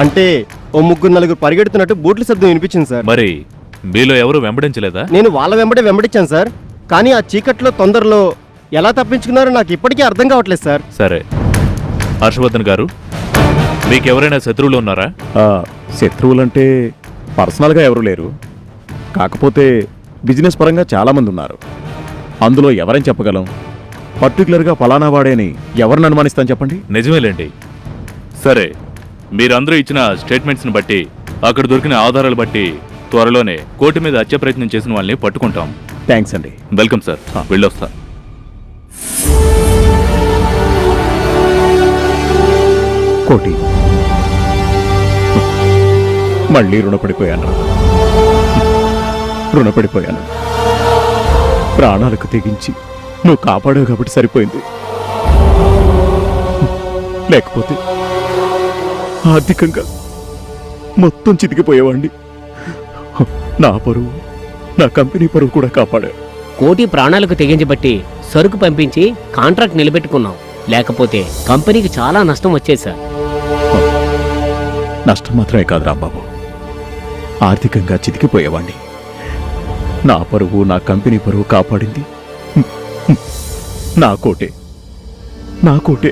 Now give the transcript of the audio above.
అంటే ఓ ముగ్గురు నలుగురు పరిగెడుతున్నట్టు బూట్ల శబ్దం వినిపించింది సార్. మరి మీలో ఎవరు వెంబడించలేదా? నేను వాళ్ళ వెంబడే వెంబడించాను సార్. కానీ ఆ చీకట్లో తొందరలో ఎలా తప్పించుకున్నారో నాకు ఇప్పటికీ అర్థం కావట్లేదు సార్. సరే, హర్షవర్ధన్ గారు, మీకెవరైనా శత్రువులు ఉన్నారా? శత్రువులంటే పర్సనల్గా ఎవరు లేరు. కాకపోతే బిజినెస్ పరంగా చాలామంది ఉన్నారు. అందులో ఎవరని చెప్పగలం? పర్టికులర్గా ఫలానా వాడేని ఎవరిని అనుమానిస్తాను చెప్పండి. నిజమేలేండి. సరే, మీరందరూ ఇచ్చిన స్టేట్మెంట్స్ని బట్టి, అక్కడ దొరికిన ఆధారాలు బట్టి త్వరలోనే కోర్టు మీద హత్య ప్రయత్నం చేసిన వాళ్ళని పట్టుకుంటాం. థ్యాంక్స్ అండి. Welcome sir. వెళ్ళొస్తా. కోటి, మళ్ళీ రుణపడిపోయాను. ప్రాణాలకు తెగించి నువ్వు కాపాడావు కాబట్టి సరిపోయింది. లేకపోతే ఆర్థికంగా మొత్తం చితికిపోయేవాడిని. నా పరువు, నా కంపెనీ పరువు కూడా కాపాడావు. కోటి ప్రాణాలకు తెగించబట్టి సరుకు పంపించి కాంట్రాక్ట్ నిలబెట్టుకున్నాం. లేకపోతే కంపెనీకి చాలా నష్టం వచ్చేది సార్. నష్టం మాత్రమే కాదు రాంబాబు, ఆర్థికంగా చితికిపోయేవాణ్ణి. నా పరువు, నా కంపెనీ పరువు కాపాడింది నా కోటే.